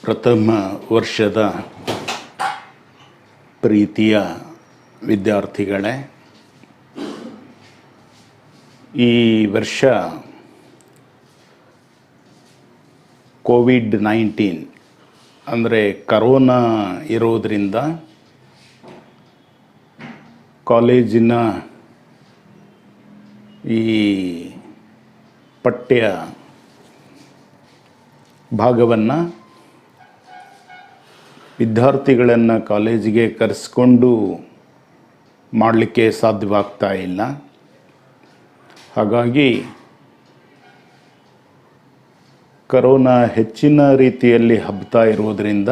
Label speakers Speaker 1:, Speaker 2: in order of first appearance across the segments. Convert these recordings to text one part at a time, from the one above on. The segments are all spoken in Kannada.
Speaker 1: ಪ್ರಥಮ ವರ್ಷದ ಪ್ರೀತಿಯ ವಿದ್ಯಾರ್ಥಿಗಳೇ, ಈ ವರ್ಷ ಕೋವಿಡ್-19 ಅಂದರೆ ಕರೋನಾ ಇರೋದರಿಂದ ಕಾಲೇಜಿನ ಈ ಪಠ್ಯ ಭಾಗವನ್ನು ವಿದ್ಯಾರ್ಥಿಗಳನ್ನು ಕಾಲೇಜಿಗೆ ಕರೆಸಿಕೊಂಡು ಮಾಡಲಿಕ್ಕೆ ಸಾಧ್ಯವಾಗ್ತಾ ಇಲ್ಲ. ಹಾಗಾಗಿ ಕರೋನಾ ಹೆಚ್ಚಿನ ರೀತಿಯಲ್ಲಿ ಹಬ್ಬತಾ ಇರುವುದರಿಂದ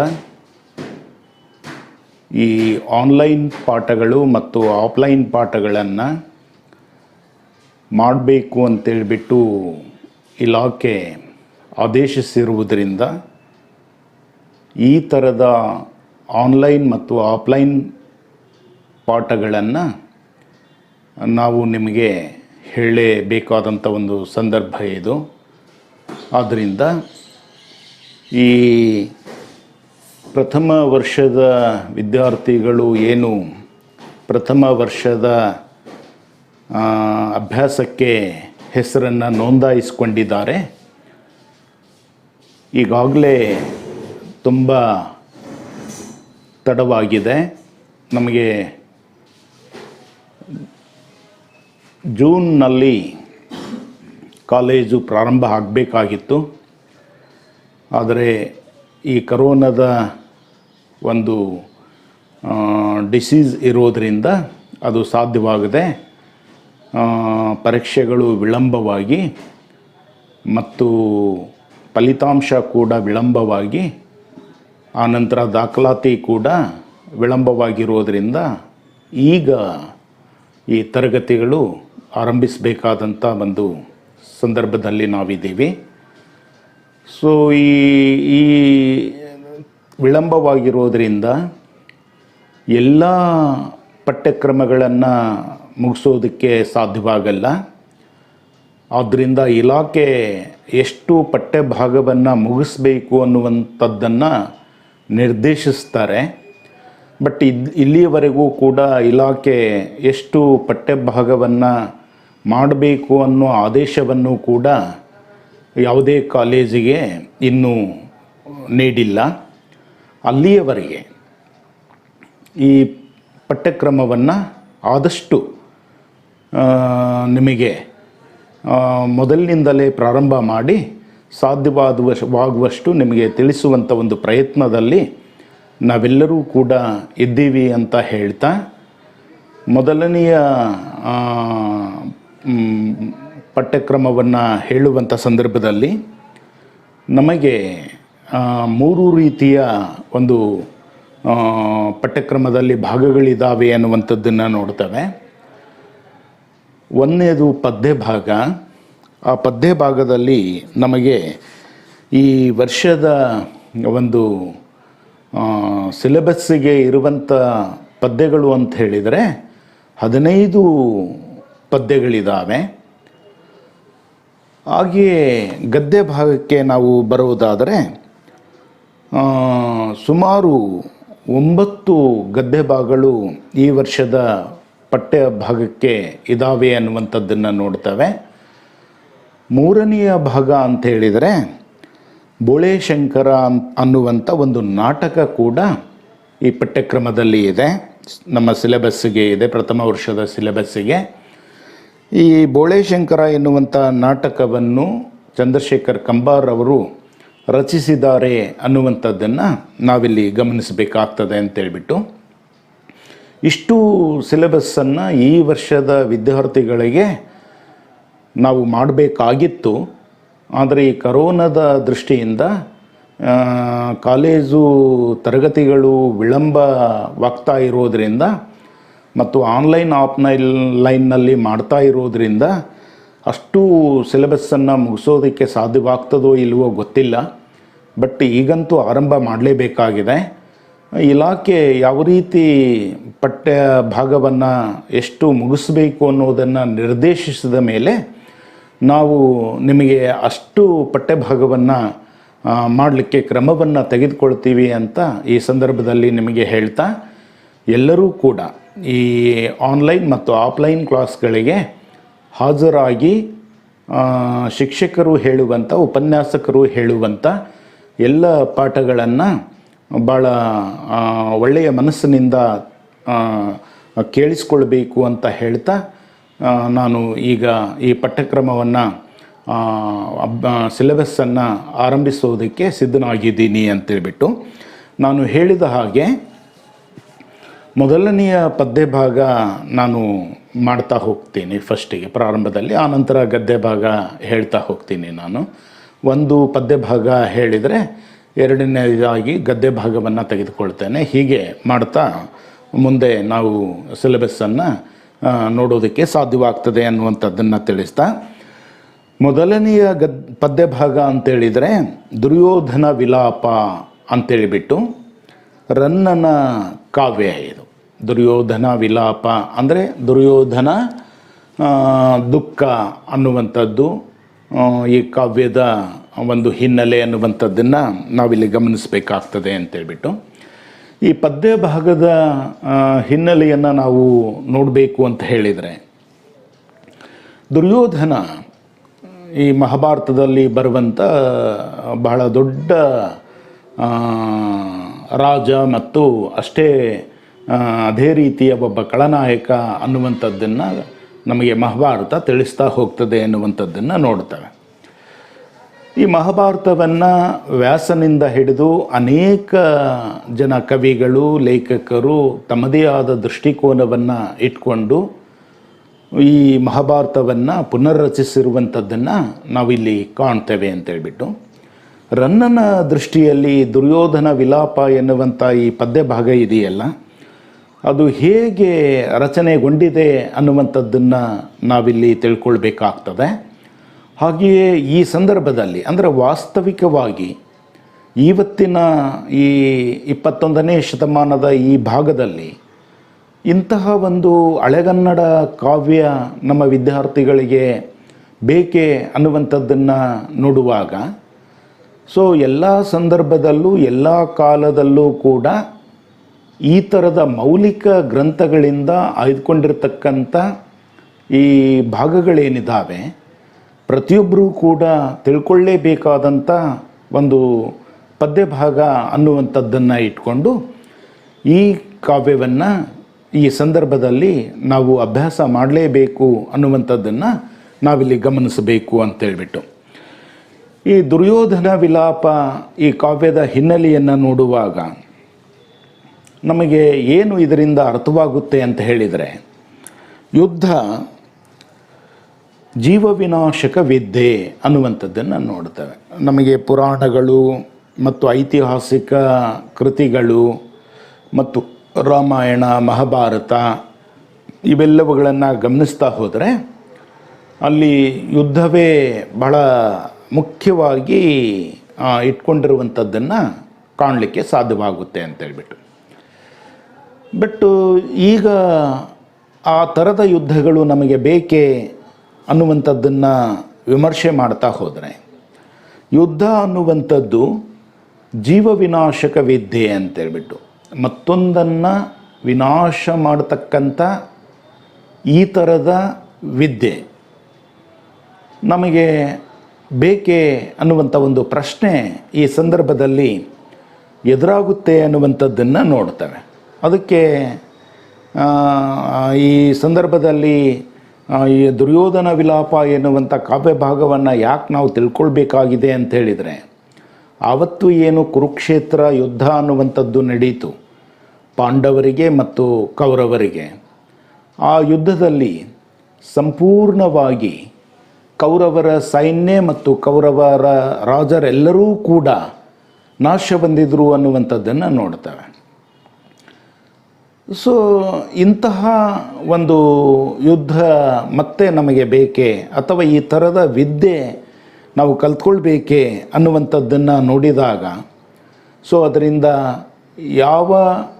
Speaker 1: ಈ ಆನ್ಲೈನ್ ಪಾಠಗಳು ಮತ್ತು ಆಫ್ಲೈನ್ ಪಾಠಗಳನ್ನು ಮಾಡಬೇಕು ಅಂತೇಳಿಬಿಟ್ಟು ಇಲಾಖೆ ಆದೇಶಿಸಿರುವುದರಿಂದ ಈ ಥರದ ಆನ್ಲೈನ್ ಮತ್ತು ಆಫ್ಲೈನ್ ಪಾಠಗಳನ್ನು ನಾವು ನಿಮಗೆ ಹೇಳಲೇಬೇಕಾದಂಥ ಒಂದು ಸಂದರ್ಭ ಇದು. ಆದ್ದರಿಂದ ಈ ಪ್ರಥಮ ವರ್ಷದ ವಿದ್ಯಾರ್ಥಿಗಳು ಏನು ಪ್ರಥಮ ವರ್ಷದ ಅಭ್ಯಾಸಕ್ಕೆ ಹೆಸರನ್ನು ನೋಂದಾಯಿಸಿಕೊಂಡಿದ್ದಾರೆ, ಈಗಾಗಲೇ ತುಂಬ ತಡವಾಗಿದೆ. ನಮಗೆ ಜೂನ್ನಲ್ಲಿ ಕಾಲೇಜು ಪ್ರಾರಂಭ ಆಗಬೇಕಾಗಿತ್ತು. ಆದರೆ ಈ ಕರೋನಾದ ಒಂದು ಡಿಸೀಸ್ ಇರೋದರಿಂದ ಅದು ಸಾಧ್ಯವಾಗದೆ ಪರೀಕ್ಷೆಗಳು ವಿಳಂಬವಾಗಿ ಮತ್ತು ಫಲಿತಾಂಶ ಕೂಡ ವಿಳಂಬವಾಗಿ ಆನಂತರ ದಾಖಲಾತಿ ಕೂಡ ವಿಳಂಬವಾಗಿರೋದರಿಂದ ಈಗ ಈ ತರಗತಿಗಳು ಆರಂಭಿಸಬೇಕಾದಂಥ ಒಂದು ಸಂದರ್ಭದಲ್ಲಿ ನಾವಿದ್ದೀವಿ. ಸೊ ಈ ವಿಳಂಬವಾಗಿರೋದರಿಂದ ಎಲ್ಲ ಪಠ್ಯಕ್ರಮಗಳನ್ನು ಮುಗಿಸೋದಕ್ಕೆ ಸಾಧ್ಯವಾಗಲ್ಲ. ಆದ್ದರಿಂದ ಇಲಾಖೆ ಎಷ್ಟು ಪಠ್ಯಭಾಗವನ್ನು ಮುಗಿಸ್ಬೇಕು ಅನ್ನುವಂಥದ್ದನ್ನು ನಿರ್ದೇಶಿಸ್ತಾರೆ. ಬಟ್ ಇಲ್ಲಿಯವರೆಗೂ ಕೂಡ ಇಲಾಖೆ ಎಷ್ಟು ಪಠ್ಯಭಾಗವನ್ನು ಮಾಡಬೇಕು ಅನ್ನೋ ಆದೇಶವನ್ನು ಕೂಡ ಯಾವುದೇ ಕಾಲೇಜಿಗೆ ಇನ್ನೂ ನೀಡಿಲ್ಲ. ಅಲ್ಲಿಯವರೆಗೆ ಈ ಪಠ್ಯಕ್ರಮವನ್ನು ಆದಷ್ಟು ನಿಮಗೆ ಮೊದಲಿನಿಂದಲೇ ಪ್ರಾರಂಭ ಮಾಡಿ ಸಾಧ್ಯವಾಗುವಷ್ಟು ನಿಮಗೆ ತಿಳಿಸುವಂಥ ಒಂದು ಪ್ರಯತ್ನದಲ್ಲಿ ನಾವೆಲ್ಲರೂ ಕೂಡ ಇದ್ದೀವಿ ಅಂತ ಹೇಳ್ತಾ, ಮೊದಲನೆಯ ಪಠ್ಯಕ್ರಮವನ್ನು ಹೇಳುವಂಥ ಸಂದರ್ಭದಲ್ಲಿ ನಮಗೆ 3 ರೀತಿಯ ಒಂದು ಪಠ್ಯಕ್ರಮದಲ್ಲಿ ಭಾಗಗಳಿದ್ದಾವೆ ಅನ್ನುವಂಥದ್ದನ್ನು ನೋಡ್ತೇವೆ. ಒಂದನೇದು ಪದ್ಯ ಭಾಗ. ಆ ಪದ್ಯ ಭಾಗದಲ್ಲಿ ನಮಗೆ ಈ ವರ್ಷದ ಒಂದು ಸಿಲೆಬಸ್ಸಿಗೆ ಇರುವಂಥ ಪದ್ಯಗಳು ಅಂತ ಹೇಳಿದರೆ 15 ಪದ್ಯಗಳಿದ್ದಾವೆ. ಹಾಗೆಯೇ ಗದ್ಯ ಭಾಗಕ್ಕೆ ನಾವು ಬರುವುದಾದರೆ ಸುಮಾರು 9 ಗದ್ಯ ಭಾಗಗಳು ಈ ವರ್ಷದ ಪಠ್ಯ ಭಾಗಕ್ಕೆ ಇದ್ದಾವೆ ಅನ್ನುವಂಥದ್ದನ್ನು ನೋಡ್ತೇವೆ. ಮೂರನೆಯ ಭಾಗ ಅಂತ ಹೇಳಿದರೆ ಬೋಳೇಶಂಕರ ಅನ್ನುವಂಥ ಒಂದು ನಾಟಕ ಕೂಡ ಈ ಪಠ್ಯಕ್ರಮದಲ್ಲಿ ಇದೆ, ನಮ್ಮ ಸಿಲೆಬಸ್ಸಿಗೆ ಇದೆ, ಪ್ರಥಮ ವರ್ಷದ ಸಿಲೆಬಸ್ಸಿಗೆ. ಈ ಬೋಳೇಶಂಕರ ಎನ್ನುವಂಥ ನಾಟಕವನ್ನು ಚಂದ್ರಶೇಖರ್ ಕಂಬಾರ್ ಅವರು ರಚಿಸಿದ್ದಾರೆ ಅನ್ನುವಂಥದ್ದನ್ನು ನಾವಿಲ್ಲಿ ಗಮನಿಸಬೇಕಾಗ್ತದೆ ಅಂತೇಳ್ಬಿಟ್ಟು, ಇಷ್ಟು ಸಿಲೆಬಸ್ಸನ್ನು ಈ ವರ್ಷದ ವಿದ್ಯಾರ್ಥಿಗಳಿಗೆ ನಾವು ಮಾಡಬೇಕಾಗಿತ್ತು. ಆದರೆ ಈ ಕರೋನಾದ ದೃಷ್ಟಿಯಿಂದ ಕಾಲೇಜು ತರಗತಿಗಳು ವಿಳಂಬವಾಗ್ತಾ ಇರೋದರಿಂದ ಮತ್ತು ಆಫ್ಲೈನ್ನಲ್ಲಿ ಮಾಡ್ತಾ ಇರೋದರಿಂದ ಅಷ್ಟು ಸಿಲೆಬಸ್ಸನ್ನು ಮುಗಿಸೋದಕ್ಕೆ ಸಾಧ್ಯವಾಗ್ತದೋ ಇಲ್ವೋ ಗೊತ್ತಿಲ್ಲ. ಬಟ್ ಈಗಂತೂ ಆರಂಭ ಮಾಡಲೇಬೇಕಾಗಿದೆ. ಇಲಾಖೆ ಯಾವ ರೀತಿ ಪಠ್ಯ ಭಾಗವನ್ನು ಎಷ್ಟು ಮುಗಿಸಬೇಕು ಅನ್ನೋದನ್ನು ನಿರ್ದೇಶಿಸಿದ ಮೇಲೆ ನಾವು ನಿಮಗೆ ಅಷ್ಟು ಪಠ್ಯಭಾಗವನ್ನು ಮಾಡಲಿಕ್ಕೆ ಕ್ರಮವನ್ನು ತೆಗೆದುಕೊಳ್ತೀವಿ ಅಂತ ಈ ಸಂದರ್ಭದಲ್ಲಿ ನಿಮಗೆ ಹೇಳ್ತಾ, ಎಲ್ಲರೂ ಕೂಡ ಈ ಆನ್ಲೈನ್ ಮತ್ತು ಆಫ್ಲೈನ್ ಕ್ಲಾಸ್ಗಳಿಗೆ ಹಾಜರಾಗಿ ಶಿಕ್ಷಕರು ಹೇಳುವಂಥ, ಉಪನ್ಯಾಸಕರು ಹೇಳುವಂಥ ಎಲ್ಲ ಪಾಠಗಳನ್ನು ಭಾಳ ಒಳ್ಳೆಯ ಮನಸ್ಸಿನಿಂದ ಕೇಳಿಸ್ಕೊಳ್ಬೇಕು ಅಂತ ಹೇಳ್ತಾ, ನಾನು ಈಗ ಈ ಪಠ್ಯಕ್ರಮವನ್ನು ಸಿಲೆಬಸ್ಸನ್ನು ಆರಂಭಿಸೋದಕ್ಕೆ ಸಿದ್ಧನಾಗಿದ್ದೀನಿ ಅಂತೇಳ್ಬಿಟ್ಟು ನಾನು ಹೇಳಿದ ಹಾಗೆ ಮೊದಲನೆಯ ಪದ್ಯ ಭಾಗ ನಾನು ಮಾಡ್ತಾ ಹೋಗ್ತೀನಿ ಫಸ್ಟಿಗೆ ಪ್ರಾರಂಭದಲ್ಲಿ, ಆನಂತರ ಗದ್ಯ ಭಾಗ ಹೇಳ್ತಾ ಹೋಗ್ತೀನಿ. ನಾನು ಒಂದು ಪದ್ಯ ಭಾಗ ಹೇಳಿದರೆ ಎರಡನೇದಾಗಿ ಗದ್ಯ ಭಾಗವನ್ನು ತೆಗೆದುಕೊಳ್ತೇನೆ. ಹೀಗೆ ಮಾಡ್ತಾ ಮುಂದೆ ನಾವು ಸಿಲೆಬಸ್ಸನ್ನು ನೋಡೋದಕ್ಕೆ ಸಾಧ್ಯವಾಗ್ತದೆ ಅನ್ನುವಂಥದ್ದನ್ನು ತಿಳಿಸ್ತಾ, ಮೊದಲನೆಯ ಪದ್ಯ ಭಾಗ ಅಂತೇಳಿದರೆ ದುರ್ಯೋಧನ ವಿಲಾಪ ಅಂತೇಳಿಬಿಟ್ಟು ರನ್ನನ ಕಾವ್ಯ ಇದು. ದುರ್ಯೋಧನ ವಿಲಾಪ ಅಂದರೆ ದುರ್ಯೋಧನ ದುಃಖ ಅನ್ನುವಂಥದ್ದು ಈ ಕಾವ್ಯದ ಒಂದು ಹಿನ್ನೆಲೆ ಅನ್ನುವಂಥದ್ದನ್ನು ನಾವಿಲ್ಲಿ ಗಮನಿಸಬೇಕಾಗ್ತದೆ ಅಂತೇಳ್ಬಿಟ್ಟು, ಈ ಪದ್ಯ ಭಾಗದ ಹಿನ್ನೆಲೆಯನ್ನು ನಾವು ನೋಡಬೇಕು ಅಂತ ಹೇಳಿದರೆ, ದುರ್ಯೋಧನ ಈ ಮಹಾಭಾರತದಲ್ಲಿ ಬರುವಂಥ ಬಹಳ ದೊಡ್ಡ ರಾಜ ಮತ್ತು ಅಷ್ಟೇ ಅದೇ ರೀತಿಯ ಒಬ್ಬ ಖಳನಾಯಕ ಅನ್ನುವಂಥದ್ದನ್ನು ನಮಗೆ ಮಹಾಭಾರತ ತಿಳಿಸ್ತಾ ಹೋಗ್ತದೆ ಅನ್ನುವಂಥದ್ದನ್ನು ನೋಡ್ತೇವೆ. ಈ ಮಹಾಭಾರತವನ್ನು ವ್ಯಾಸನಿಂದ ಹಿಡಿದು ಅನೇಕ ಜನ ಕವಿಗಳು, ಲೇಖಕರು ತಮ್ಮದೇ ಆದ ದೃಷ್ಟಿಕೋನವನ್ನು ಇಟ್ಕೊಂಡು ಈ ಮಹಾಭಾರತವನ್ನು ಪುನರ್ರಚಿಸಿರುವಂಥದ್ದನ್ನು ನಾವಿಲ್ಲಿ ಕಾಣ್ತೇವೆ ಅಂತೇಳ್ಬಿಟ್ಟು, ರನ್ನನ ದೃಷ್ಟಿಯಲ್ಲಿ ದುರ್ಯೋಧನ ವಿಲಾಪ ಎನ್ನುವಂಥ ಈ ಪದ್ಯ ಭಾಗ ಇದೆಯಲ್ಲ, ಅದು ಹೇಗೆ ರಚನೆಗೊಂಡಿದೆ ಅನ್ನುವಂಥದ್ದನ್ನು ನಾವಿಲ್ಲಿ ತಿಳ್ಕೊಳ್ಬೇಕಾಗ್ತದೆ. ಹಾಗೆಯೇ ಈ ಸಂದರ್ಭದಲ್ಲಿ ಅಂದರೆ ವಾಸ್ತವಿಕವಾಗಿ ಇವತ್ತಿನ ಈ 21ನೇ ಶತಮಾನದ ಈ ಭಾಗದಲ್ಲಿ ಇಂತಹ ಒಂದು ಹಳೆಗನ್ನಡ ಕಾವ್ಯ ನಮ್ಮ ವಿದ್ಯಾರ್ಥಿಗಳಿಗೆ ಬೇಕೇ ಅನ್ನುವಂಥದ್ದನ್ನು ನೋಡುವಾಗ, ಸೊ ಎಲ್ಲ ಸಂದರ್ಭದಲ್ಲೂ ಎಲ್ಲ ಕಾಲದಲ್ಲೂ ಕೂಡ ಈ ಥರದ ಮೌಲಿಕ ಗ್ರಂಥಗಳಿಂದ ಆಯ್ದುಕೊಂಡಿರ್ತಕ್ಕಂಥ ಈ ಭಾಗಗಳೇನಿದ್ದಾವೆ ಪ್ರತಿಯೊಬ್ಬರೂ ಕೂಡ ತಿಳ್ಕೊಳ್ಳೇಬೇಕಾದಂಥ ಒಂದು ಪದ್ಯ ಭಾಗ ಅನ್ನುವಂಥದ್ದನ್ನು ಇಟ್ಕೊಂಡು ಈ ಕಾವ್ಯವನ್ನು ಈ ಸಂದರ್ಭದಲ್ಲಿ ನಾವು ಅಭ್ಯಾಸ ಮಾಡಲೇಬೇಕು ಅನ್ನುವಂಥದ್ದನ್ನು ನಾವಿಲ್ಲಿ ಗಮನಿಸಬೇಕು ಅಂತೇಳ್ಬಿಟ್ಟು, ಈ ದುರ್ಯೋಧನ ವಿಲಾಪ ಈ ಕಾವ್ಯದ ಹಿನ್ನೆಲೆಯನ್ನು ನೋಡುವಾಗ ನಮಗೆ ಏನು ಇದರಿಂದ ಅರ್ಥವಾಗುತ್ತೆ ಅಂತ ಹೇಳಿದರೆ, ಯುದ್ಧ ಜೀವವಿನಾಶಕ ವಿದ್ಯೆ ಅನ್ನುವಂಥದ್ದನ್ನು ನೋಡ್ತೇವೆ. ನಮಗೆ ಪುರಾಣಗಳು ಮತ್ತು ಐತಿಹಾಸಿಕ ಕೃತಿಗಳು ಮತ್ತು ರಾಮಾಯಣ, ಮಹಾಭಾರತ ಇವೆಲ್ಲವುಗಳನ್ನು ಗಮನಿಸ್ತಾ ಹೋದರೆ ಅಲ್ಲಿ ಯುದ್ಧವೇ ಬಹಳ ಮುಖ್ಯವಾಗಿ ಇಟ್ಕೊಂಡಿರುವಂಥದ್ದನ್ನು ಕಾಣಲಿಕ್ಕೆ ಸಾಧ್ಯವಾಗುತ್ತೆ ಅಂತೇಳ್ಬಿಟ್ಟು, ಬಟ್ ಈಗ ಆ ಥರದ ಯುದ್ಧಗಳು ನಮಗೆ ಬೇಕೇ ಅನ್ನುವಂಥದ್ದನ್ನು ವಿಮರ್ಶೆ ಮಾಡ್ತಾ ಹೋದರೆ, ಯುದ್ಧ ಅನ್ನುವಂಥದ್ದು ಜೀವವಿನಾಶಕ ವಿದ್ಯೆ ಅಂತೇಳ್ಬಿಟ್ಟು ಮತ್ತೊಂದನ್ನು ವಿನಾಶ ಮಾಡತಕ್ಕಂಥ ಈ ಥರದ ವಿದ್ಯೆ ನಮಗೆ ಬೇಕೇ ಅನ್ನುವಂಥ ಒಂದು ಪ್ರಶ್ನೆ ಈ ಸಂದರ್ಭದಲ್ಲಿ ಎದುರಾಗುತ್ತೆ ಅನ್ನುವಂಥದ್ದನ್ನು ನೋಡ್ತೇವೆ. ಅದಕ್ಕೆ ಈ ಸಂದರ್ಭದಲ್ಲಿ ಈ ದುರ್ಯೋಧನ ವಿಲಾಪ ಎನ್ನುವಂಥ ಕಾವ್ಯ ಭಾಗವನ್ನು ಯಾಕೆ ನಾವು ತಿಳ್ಕೊಳ್ಬೇಕಾಗಿದೆ ಅಂತ ಹೇಳಿದರೆ, ಆವತ್ತು ಏನು ಕುರುಕ್ಷೇತ್ರ ಯುದ್ಧ ಅನ್ನುವಂಥದ್ದು ನಡೀತು ಪಾಂಡವರಿಗೆ ಮತ್ತು ಕೌರವರಿಗೆ, ಆ ಯುದ್ಧದಲ್ಲಿ ಸಂಪೂರ್ಣವಾಗಿ ಕೌರವರ ಸೈನ್ಯ ಮತ್ತು ಕೌರವರ ರಾಜರೆಲ್ಲರೂ ಕೂಡ ನಾಶ ಹೊಂದಿದ್ರು ಅನ್ನುವಂಥದ್ದನ್ನು ನೋಡ್ತೇವೆ. ಸೊ ಇಂತಹ ಒಂದು ಯುದ್ಧ ಮತ್ತೆ ನಮಗೆ ಬೇಕೇ ಅಥವಾ ಈ ಥರದ ವಿದ್ಯೆ ನಾವು ಕಲ್ತ್ಕೊಳ್ಬೇಕೇ ಅನ್ನುವಂಥದ್ದನ್ನು ನೋಡಿದಾಗ, ಸೊ ಅದರಿಂದ ಯಾವ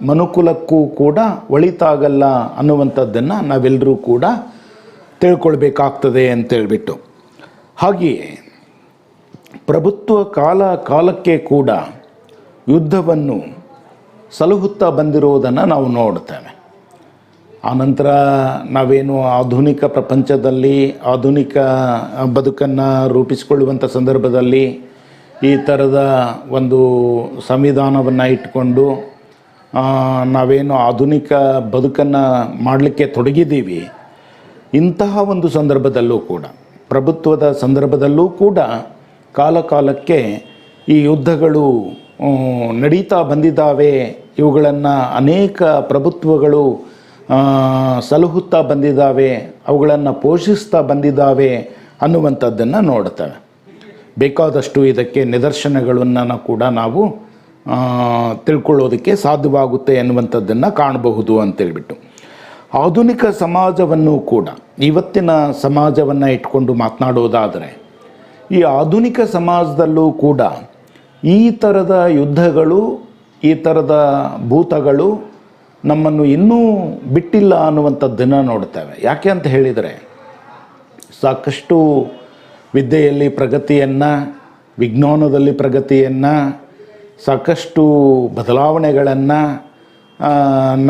Speaker 1: ಮನುಕುಲಕ್ಕೂ ಕೂಡ ಒಳಿತಾಗಲ್ಲ ಅನ್ನುವಂಥದ್ದನ್ನು ನಾವೆಲ್ಲರೂ ಕೂಡ ತಿಳ್ಕೊಳ್ಬೇಕಾಗ್ತದೆ ಅಂತೇಳ್ಬಿಟ್ಟು, ಹಾಗೆಯೇ ಪ್ರಭುತ್ವ ಕಾಲಕ್ಕೆ ಕೂಡ ಯುದ್ಧವನ್ನು ಸಲಹುತ್ತಾ ಬಂದಿರುವುದನ್ನು ನಾವು ನೋಡ್ತೇವೆ. ಆನಂತರ ನಾವೇನು ಆಧುನಿಕ ಪ್ರಪಂಚದಲ್ಲಿ ಆಧುನಿಕ ಬದುಕನ್ನು ರೂಪಿಸಿಕೊಳ್ಳುವಂಥ ಸಂದರ್ಭದಲ್ಲಿ ಈ ಥರದ ಒಂದು ಸಂವಿಧಾನವನ್ನು ಇಟ್ಕೊಂಡು ನಾವೇನು ಆಧುನಿಕ ಬದುಕನ್ನು ಮಾಡಲಿಕ್ಕೆ ತೊಡಗಿದ್ದೀವಿ. ಇಂತಹ ಒಂದು ಸಂದರ್ಭದಲ್ಲೂ ಕೂಡ, ಪ್ರಭುತ್ವದ ಸಂದರ್ಭದಲ್ಲೂ ಕೂಡ ಕಾಲಕ್ಕೆ ಈ ಯುದ್ಧಗಳು ನಡೀತಾ ಬಂದಿದ್ದಾವೆ. ಇವುಗಳನ್ನು ಅನೇಕ ಪ್ರಭುತ್ವಗಳು ಸಲಹುತ್ತಾ ಬಂದಿದ್ದಾವೆ, ಅವುಗಳನ್ನು ಪೋಷಿಸ್ತಾ ಬಂದಿದ್ದಾವೆ ಅನ್ನುವಂಥದ್ದನ್ನು ನೋಡ್ತೇವೆ. ಬೇಕಾದಷ್ಟು ಇದಕ್ಕೆ ನಿದರ್ಶನಗಳನ್ನು ಕೂಡ ನಾವು ತಿಳ್ಕೊಳ್ಳೋದಕ್ಕೆ ಸಾಧ್ಯವಾಗುತ್ತೆ ಎನ್ನುವಂಥದ್ದನ್ನು ಕಾಣಬಹುದು ಅಂತೇಳ್ಬಿಟ್ಟು, ಆಧುನಿಕ ಸಮಾಜವನ್ನು ಕೂಡ, ಇವತ್ತಿನ ಸಮಾಜವನ್ನು ಇಟ್ಕೊಂಡು ಮಾತನಾಡೋದಾದರೆ, ಈ ಆಧುನಿಕ ಸಮಾಜದಲ್ಲೂ ಕೂಡ ಈ ಥರದ ಯುದ್ಧಗಳು, ಈ ಥರದ ಭೂತಗಳು ನಮ್ಮನ್ನು ಇನ್ನೂ ಬಿಟ್ಟಿಲ್ಲ ಅನ್ನುವಂಥದ್ದನ್ನು ನೋಡ್ತೇವೆ. ಯಾಕೆ ಅಂತ ಹೇಳಿದರೆ, ಸಾಕಷ್ಟು ವಿದ್ಯೆಯಲ್ಲಿ ಪ್ರಗತಿಯನ್ನು, ವಿಜ್ಞಾನದಲ್ಲಿ ಪ್ರಗತಿಯನ್ನು, ಸಾಕಷ್ಟು ಬದಲಾವಣೆಗಳನ್ನು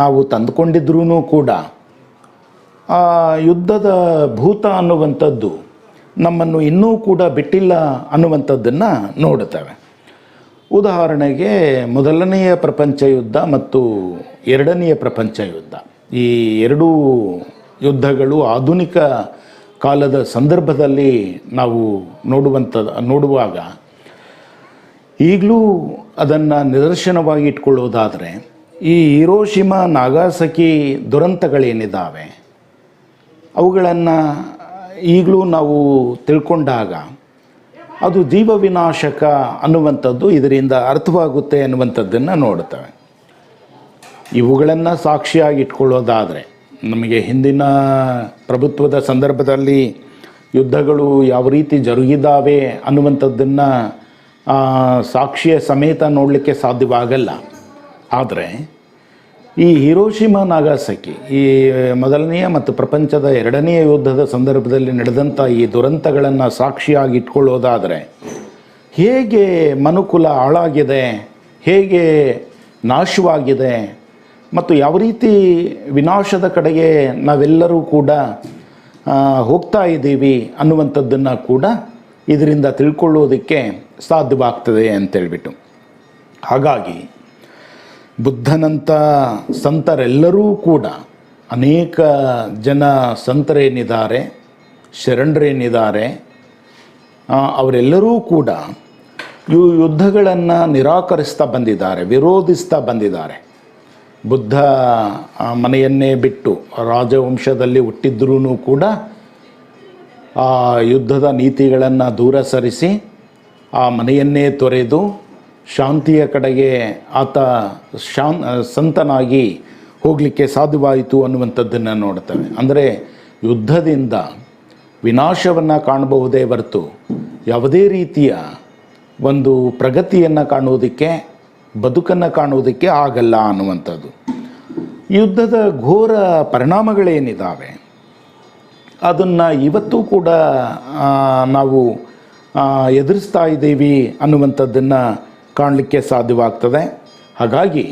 Speaker 1: ನಾವು ತಂದುಕೊಂಡಿದ್ರೂ ಕೂಡ ಆ ಯುದ್ಧದ ಭೂತ ಅನ್ನುವಂಥದ್ದು ನಮ್ಮನ್ನು ಇನ್ನೂ ಕೂಡ ಬಿಟ್ಟಿಲ್ಲ ಅನ್ನುವಂಥದ್ದನ್ನು ನೋಡುತ್ತೇವೆ. ಉದಾಹರಣೆಗೆ, ಮೊದಲನೆಯ ಪ್ರಪಂಚ ಯುದ್ಧ ಮತ್ತು ಎರಡನೆಯ ಪ್ರಪಂಚ ಯುದ್ಧ, ಈ ಎರಡೂ ಯುದ್ಧಗಳು ಆಧುನಿಕ ಕಾಲದ ಸಂದರ್ಭದಲ್ಲಿ ನಾವು ನೋಡುವಾಗ ಈಗಲೂ ಅದನ್ನು ನಿದರ್ಶನವಾಗಿ ಇಟ್ಕೊಳ್ಳೋದಾದರೆ, ಈ ಹಿರೋಶಿಮಾ ನಾಗಾಸಕಿ ದುರಂತಗಳೇನಿದ್ದಾವೆ ಅವುಗಳನ್ನು ಈಗಲೂ ನಾವು ತಿಳ್ಕೊಂಡಾಗ ಅದು ಜೀವ ವಿನಾಶಕ ಅನ್ನುವಂಥದ್ದು ಇದರಿಂದ ಅರ್ಥವಾಗುತ್ತೆ ಅನ್ನುವಂಥದ್ದನ್ನು ನೋಡ್ತೇವೆ. ಇವುಗಳನ್ನು ಸಾಕ್ಷಿಯಾಗಿ ಇಟ್ಕೊಳ್ಳೋದಾದರೆ, ನಮಗೆ ಹಿಂದಿನ ಪ್ರಭುತ್ವದ ಸಂದರ್ಭದಲ್ಲಿ ಯುದ್ಧಗಳು ಯಾವ ರೀತಿ ಜರುಗಿದ್ದಾವೆ ಅನ್ನುವಂಥದ್ದನ್ನು ಸಾಕ್ಷಿಯ ಸಮೇತ ನೋಡಲಿಕ್ಕೆ ಸಾಧ್ಯವಾಗಲ್ಲ. ಆದರೆ ಈ ಹಿರೋಶಿಮಾ ನಾಗಾಸಕಿ, ಈ ಮೊದಲನೆಯ ಮತ್ತು ಪ್ರಪಂಚದ ಎರಡನೆಯ ಯುದ್ಧದ ಸಂದರ್ಭದಲ್ಲಿ ನಡೆದಂಥ ಈ ದುರಂತಗಳನ್ನು ಸಾಕ್ಷಿಯಾಗಿ ಇಟ್ಕೊಳ್ಳೋದಾದರೆ, ಹೇಗೆ ಮನುಕುಲ ಹಾಳಾಗಿದೆ, ಹೇಗೆ ನಾಶವಾಗಿದೆ ಮತ್ತು ಯಾವ ರೀತಿ ವಿನಾಶದ ಕಡೆಗೆ ನಾವೆಲ್ಲರೂ ಕೂಡ ಹೋಗ್ತಾ ಇದ್ದೀವಿ ಅನ್ನುವಂಥದ್ದನ್ನು ಕೂಡ ಇದರಿಂದ ತಿಳ್ಕೊಳ್ಳೋದಕ್ಕೆ ಸಾಧ್ಯವಾಗ್ತದೆ ಅಂತೇಳ್ಬಿಟ್ಟು, ಹಾಗಾಗಿ ಬುದ್ಧನಂಥ ಸಂತರೆಲ್ಲರೂ ಕೂಡ, ಅನೇಕ ಜನ ಸಂತರೇನಿದ್ದಾರೆ, ಶರಣರೇನಿದ್ದಾರೆ, ಅವರೆಲ್ಲರೂ ಕೂಡ ಈ ಯುದ್ಧಗಳನ್ನು ನಿರಾಕರಿಸ್ತಾ ಬಂದಿದ್ದಾರೆ, ವಿರೋಧಿಸ್ತಾ ಬಂದಿದ್ದಾರೆ. ಬುದ್ಧ ಮನೆಯನ್ನೇ ಬಿಟ್ಟು ರಾಜವಂಶದಲ್ಲಿ ಹುಟ್ಟಿದ್ರೂ ಕೂಡ ಆ ಯುದ್ಧದ ನೀತಿಗಳನ್ನು ದೂರ ಸರಿಸಿ ಆ ಮನೆಯನ್ನೇ ತೊರೆದು ಶಾಂತಿಯ ಕಡೆಗೆ ಆತ ಸಂತನಾಗಿ ಹೋಗಲಿಕ್ಕೆ ಸಾಧ್ಯವಾಯಿತು ಅನ್ನುವಂಥದ್ದನ್ನು ನೋಡ್ತೇವೆ. ಅಂದರೆ ಯುದ್ಧದಿಂದ ವಿನಾಶವನ್ನು ಕಾಣಬಹುದೇ ಹೊರತು ಯಾವುದೇ ರೀತಿಯ ಒಂದು ಪ್ರಗತಿಯನ್ನು ಕಾಣುವುದಕ್ಕೆ, ಬದುಕನ್ನು ಕಾಣುವುದಕ್ಕೆ ಆಗಲ್ಲ ಅನ್ನುವಂಥದ್ದು. ಯುದ್ಧದ ಘೋರ ಪರಿಣಾಮಗಳೇನಿದ್ದಾವೆ ಅದನ್ನು ಇವತ್ತೂ ಕೂಡ ನಾವು ಎದುರಿಸ್ತಾ ಇದ್ದೀವಿ ಅನ್ನುವಂಥದ್ದನ್ನು ಕಾಣಲಿಕ್ಕೆ ಸಾಧ್ಯವಾಗ್ತದೆ. ಹಾಗಾಗಿ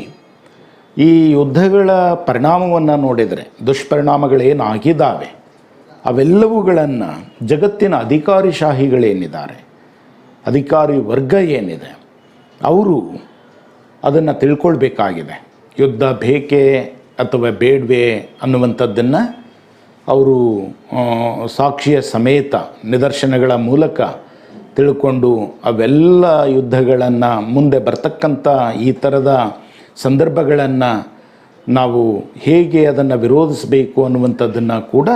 Speaker 1: ಈ ಯುದ್ಧಗಳ ಪರಿಣಾಮವನ್ನು ನೋಡಿದರೆ, ದುಷ್ಪರಿಣಾಮಗಳೇನಾಗಿದ್ದಾವೆ ಅವೆಲ್ಲವುಗಳನ್ನು ಜಗತ್ತಿನ ಅಧಿಕಾರಿಶಾಹಿಗಳೇನಿದ್ದಾರೆ, ಅಧಿಕಾರಿ ವರ್ಗ ಏನಿದೆ, ಅವರು ಅದನ್ನು ತಿಳ್ಕೊಳ್ಬೇಕಾಗಿದೆ. ಯುದ್ಧ ಬೇಕೇ ಅಥವಾ ಬೇಡವೇ ಅನ್ನುವಂಥದ್ದನ್ನು ಅವರು ಸಾಕ್ಷಿಯ ಸಮೇತ ನಿದರ್ಶನಗಳ ಮೂಲಕ ತಿಳ್ಕೊಂಡು ಅವೆಲ್ಲ ಯುದ್ಧಗಳನ್ನು, ಮುಂದೆ ಬರ್ತಕ್ಕಂಥ ಈ ಥರದ ಸಂದರ್ಭಗಳನ್ನು ನಾವು ಹೇಗೆ ಅದನ್ನು ವಿರೋಧಿಸಬೇಕು ಅನ್ನುವಂಥದ್ದನ್ನು ಕೂಡ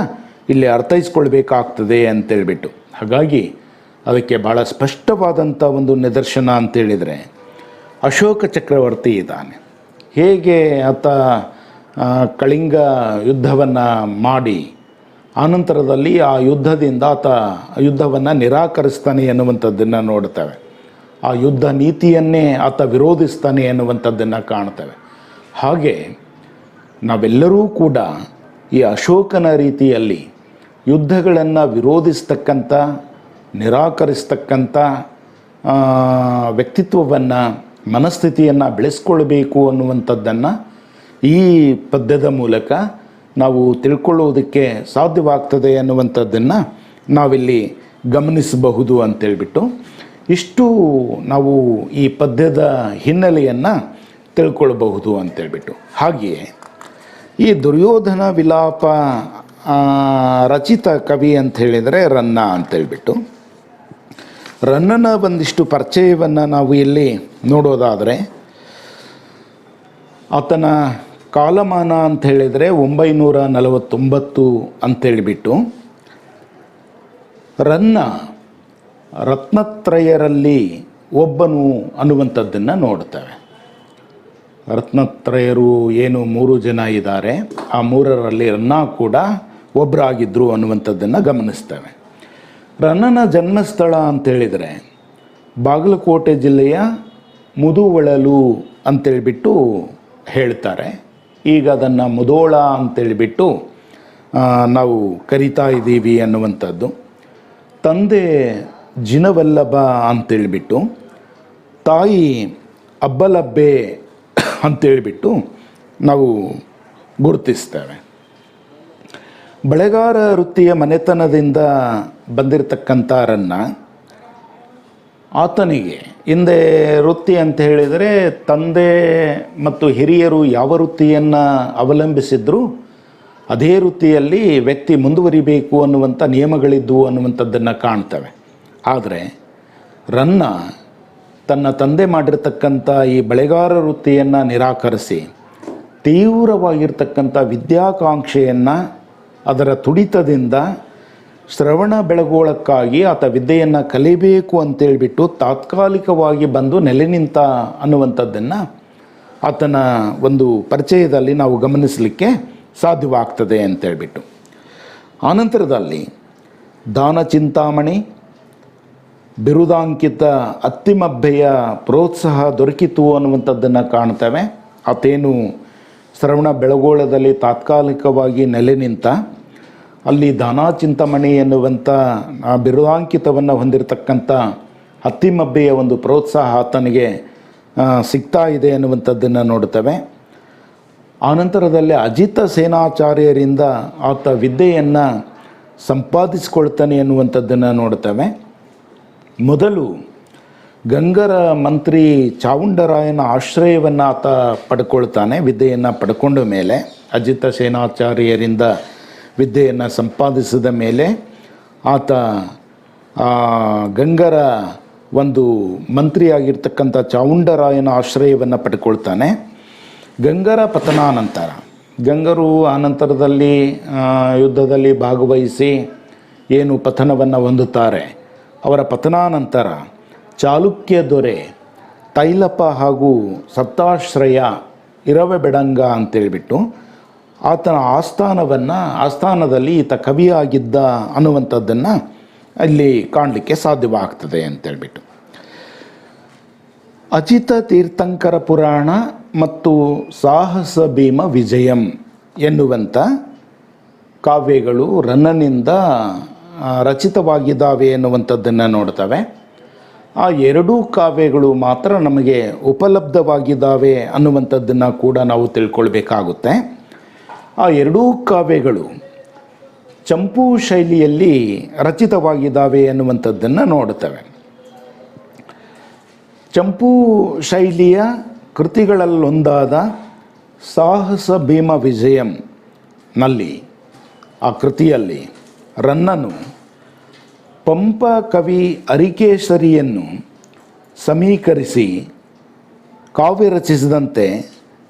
Speaker 1: ಇಲ್ಲಿ ಅರ್ಥೈಸ್ಕೊಳ್ಬೇಕಾಗ್ತದೆ ಅಂತೇಳ್ಬಿಟ್ಟು, ಹಾಗಾಗಿ ಅದಕ್ಕೆ ಭಾಳ ಸ್ಪಷ್ಟವಾದಂಥ ಒಂದು ನಿದರ್ಶನ ಅಂತೇಳಿದರೆ, ಅಶೋಕ ಚಕ್ರವರ್ತಿ ಇದ್ದಾನೆ. ಹೇಗೆ ಆತ ಕಳಿಂಗ ಯುದ್ಧವನ್ನು ಮಾಡಿ ಆನಂತರದಲ್ಲಿ ಆ ಯುದ್ಧದಿಂದ ಆತ ಯುದ್ಧವನ್ನು ನಿರಾಕರಿಸ್ತಾನೆ ಎನ್ನುವಂಥದ್ದನ್ನು ನೋಡ್ತೇವೆ. ಆ ಯುದ್ಧ ನೀತಿಯನ್ನೇ ಆತ ವಿರೋಧಿಸ್ತಾನೆ ಎನ್ನುವಂಥದ್ದನ್ನು ಕಾಣ್ತೇವೆ. ಹಾಗೆ ನಾವೆಲ್ಲರೂ ಕೂಡ ಈ ಅಶೋಕನ ರೀತಿಯಲ್ಲಿ ಯುದ್ಧಗಳನ್ನು ವಿರೋಧಿಸ್ತಕ್ಕಂಥ, ನಿರಾಕರಿಸ್ತಕ್ಕಂಥ ವ್ಯಕ್ತಿತ್ವವನ್ನು, ಮನಸ್ಥಿತಿಯನ್ನು ಬೆಳೆಸ್ಕೊಳ್ಬೇಕು ಅನ್ನುವಂಥದ್ದನ್ನು ಈ ಪದ್ಯದ ಮೂಲಕ ನಾವು ತಿಳ್ಕೊಳ್ಳೋದಕ್ಕೆ ಸಾಧ್ಯವಾಗ್ತದೆ ಅನ್ನುವಂಥದ್ದನ್ನು ನಾವಿಲ್ಲಿ ಗಮನಿಸಬಹುದು ಅಂತೇಳ್ಬಿಟ್ಟು ಇಷ್ಟು ನಾವು ಈ ಪದ್ಯದ ಹಿನ್ನೆಲೆಯನ್ನು ತಿಳ್ಕೊಳ್ಬಹುದು ಅಂತೇಳ್ಬಿಟ್ಟು. ಹಾಗೆಯೇ ಈ ದುರ್ಯೋಧನ ವಿಲಾಪ ರಚಿತ ಕವಿ ಅಂತ ಹೇಳಿದರೆ ರನ್ನ ಅಂತೇಳ್ಬಿಟ್ಟು, ರನ್ನನ ಒಂದಿಷ್ಟು ಪರಿಚಯವನ್ನು ನಾವು ಇಲ್ಲಿ ನೋಡೋದಾದರೆ, ಆತನ ಕಾಲಮಾನ ಅಂತ ಹೇಳಿದರೆ 949 ಅಂತೇಳಿಬಿಟ್ಟು, ರನ್ನ ರತ್ನತ್ರಯರಲ್ಲಿ ಒಬ್ಬನು ಅನ್ನುವಂಥದ್ದನ್ನು ನೋಡ್ತೇವೆ. ರತ್ನತ್ರಯರು ಏನು 3 ಜನ ಇದ್ದಾರೆ, ಆ 3ರಲ್ಲಿ ರನ್ನ ಕೂಡ ಒಬ್ಬರಾಗಿದ್ದರು ಅನ್ನುವಂಥದ್ದನ್ನು ಗಮನಿಸ್ತೇವೆ. ರನ್ನನ ಜನ್ಮಸ್ಥಳ ಅಂತೇಳಿದರೆ ಬಾಗಲಕೋಟೆ ಜಿಲ್ಲೆಯ ಮುದುವಳಲು ಅಂತೇಳಿಬಿಟ್ಟು ಹೇಳ್ತಾರೆ. ಈಗ ಅದನ್ನು ಮುದೋಳ ಅಂತೇಳಿಬಿಟ್ಟು ನಾವು ಕರಿತಾ ಇದ್ದೀವಿ ಅನ್ನುವಂಥದ್ದು. ತಂದೆ ಜಿನವಲ್ಲಭ ಅಂತೇಳಿಬಿಟ್ಟು, ತಾಯಿ ಅಬ್ಬಲಬ್ಬೆ ಅಂತೇಳಿಬಿಟ್ಟು ನಾವು ಗುರುತಿಸ್ತೇವೆ. ಬಳೆಗಾರ ವೃತ್ತಿಯ ಮನೆತನದಿಂದ ಬಂದಿರತಕ್ಕಂಥ ರನ್ನ, ಆತನಿಗೆ ಹಿಂದೆ ವೃತ್ತಿ ಅಂತ ಹೇಳಿದರೆ ತಂದೆ ಮತ್ತು ಹಿರಿಯರು ಯಾವ ವೃತ್ತಿಯನ್ನು ಅವಲಂಬಿಸಿದ್ರು ಅದೇ ವೃತ್ತಿಯಲ್ಲಿ ವ್ಯಕ್ತಿ ಮುಂದುವರಿಬೇಕು ಅನ್ನುವಂಥ ನಿಯಮಗಳಿದ್ದವು ಅನ್ನುವಂಥದ್ದನ್ನು ಕಾಣ್ತವೆ. ಆದರೆ ರನ್ನ ತನ್ನ ತಂದೆ ಮಾಡಿರ್ತಕ್ಕಂಥ ಈ ಬಳೆಗಾರ ವೃತ್ತಿಯನ್ನು ನಿರಾಕರಿಸಿ ತೀವ್ರವಾಗಿರ್ತಕ್ಕಂಥ ವಿದ್ಯಾಕಾಂಕ್ಷೆಯನ್ನು, ಅದರ ತುಡಿತದಿಂದ ಶ್ರವಣ ಬೆಳಗೋಳಕ್ಕಾಗಿ ಆತ ವಿದ್ಯೆಯನ್ನು ಕಲಿಬೇಕು ಅಂತೇಳಿಬಿಟ್ಟು ತಾತ್ಕಾಲಿಕವಾಗಿ ಬಂದು ನೆಲೆ ನಿಂತ ಅನ್ನುವಂಥದ್ದನ್ನು ಆತನ ಒಂದು ಪರಿಚಯದಲ್ಲಿ ನಾವು ಗಮನಿಸಲಿಕ್ಕೆ ಸಾಧ್ಯವಾಗ್ತದೆ ಅಂತೇಳ್ಬಿಟ್ಟು. ಆನಂತರದಲ್ಲಿ ದಾನ ಚಿಂತಾಮಣಿ ಬಿರುದಾಂಕಿತ ಅತ್ತಿಮಬ್ಬೆಯ ಪ್ರೋತ್ಸಾಹ ದೊರಕಿತು ಅನ್ನುವಂಥದ್ದನ್ನು ಕಾಣ್ತೇವೆ. ಆತೇನು ಶ್ರವಣ ಬೆಳಗೋಳದಲ್ಲಿ ತಾತ್ಕಾಲಿಕವಾಗಿ ನೆಲೆ ನಿಂತ, ಅಲ್ಲಿ ದಾನ ಚಿಂತಾಮಣಿ ಎನ್ನುವಂಥ ಬಿರುದಾಂಕಿತವನ್ನು ಹೊಂದಿರತಕ್ಕಂಥ ಅತ್ತಿಮಬ್ಬೆಯ ಒಂದು ಪ್ರೋತ್ಸಾಹ ಆತನಿಗೆ ಸಿಗ್ತಾ ಇದೆ ಅನ್ನುವಂಥದ್ದನ್ನು ನೋಡ್ತೇವೆ. ಆನಂತರದಲ್ಲಿ ಅಜಿತ ಸೇನಾಚಾರ್ಯರಿಂದ ಆತ ವಿದ್ಯೆಯನ್ನು ಸಂಪಾದಿಸಿಕೊಳ್ತಾನೆ ಎನ್ನುವಂಥದ್ದನ್ನು ನೋಡ್ತೇವೆ. ಮೊದಲು ಗಂಗರ ಮಂತ್ರಿ ಚಾವುಂಡರಾಯನ ಆಶ್ರಯವನ್ನು ಆತ ಪಡ್ಕೊಳ್ತಾನೆ. ವಿದ್ಯೆಯನ್ನು ಪಡ್ಕೊಂಡ ಮೇಲೆ, ಅಜಿತ ಸೇನಾಚಾರ್ಯರಿಂದ ವಿದ್ಯೆಯನ್ನು ಸಂಪಾದಿಸಿದ ಮೇಲೆ ಆತ ಗಂಗರ ಒಂದು ಮಂತ್ರಿಯಾಗಿರ್ತಕ್ಕಂಥ ಚಾವುಂಡರಾಯನ ಆಶ್ರಯವನ್ನು ಪಡ್ಕೊಳ್ತಾನೆ. ಗಂಗರ ಪತನಾನಂತರ, ಗಂಗರು ಆನಂತರದಲ್ಲಿ ಯುದ್ಧದಲ್ಲಿ ಭಾಗವಹಿಸಿ ಏನು ಪತನವನ್ನು ಹೊಂದುತ್ತಾರೆ, ಅವರ ಪತನಾನಂತರ ಚಾಲುಕ್ಯ ದೊರೆ ತೈಲಪ ಹಾಗೂ ಸತ್ತಾಶ್ರಯ ಇರವೆಬೆಡಂಗ ಅಂತೇಳಿಬಿಟ್ಟು ಆತನ ಆಸ್ಥಾನದಲ್ಲಿ ಈತ ಕವಿಯಾಗಿದ್ದ ಅನ್ನುವಂಥದ್ದನ್ನು ಅಲ್ಲಿ ಕಾಣಲಿಕ್ಕೆ ಸಾಧ್ಯವಾಗ್ತದೆ ಅಂತೇಳ್ಬಿಟ್ಟು. ಅಜಿತ ತೀರ್ಥಂಕರ ಪುರಾಣ ಮತ್ತು ಸಾಹಸ ಭೀಮ ವಿಜಯಂ ಎನ್ನುವಂಥ ಕಾವ್ಯಗಳು ರನ್ನನಿಂದ ರಚಿತವಾಗಿದ್ದಾವೆ ಎನ್ನುವಂಥದ್ದನ್ನು ನೋಡ್ತವೆ. ಆ ಎರಡೂ ಕಾವ್ಯಗಳು ಮಾತ್ರ ನಮಗೆ ಉಪಲಬ್ಧವಾಗಿದ್ದಾವೆ ಅನ್ನುವಂಥದ್ದನ್ನು ಕೂಡ ನಾವು ತಿಳ್ಕೊಳ್ಬೇಕಾಗುತ್ತೆ. ಆ ಎರಡೂ ಕಾವ್ಯಗಳು ಚಂಪೂ ಶೈಲಿಯಲ್ಲಿ ರಚಿತವಾಗಿದ್ದಾವೆ ಎನ್ನುವಂಥದ್ದನ್ನು ನೋಡ್ತವೆ. ಚಂಪೂ ಶೈಲಿಯ ಕೃತಿಗಳಲ್ಲೊಂದಾದ ಸಾಹಸ ಭೀಮ ವಿಜಯಂನಲ್ಲಿ, ಆ ಕೃತಿಯಲ್ಲಿ ರನ್ನನು ಪಂಪ ಕವಿ ಅರಿಕೇಸರಿಯನ್ನು ಸಮೀಕರಿಸಿ ಕಾವ್ಯ ರಚಿಸಿದಂತೆ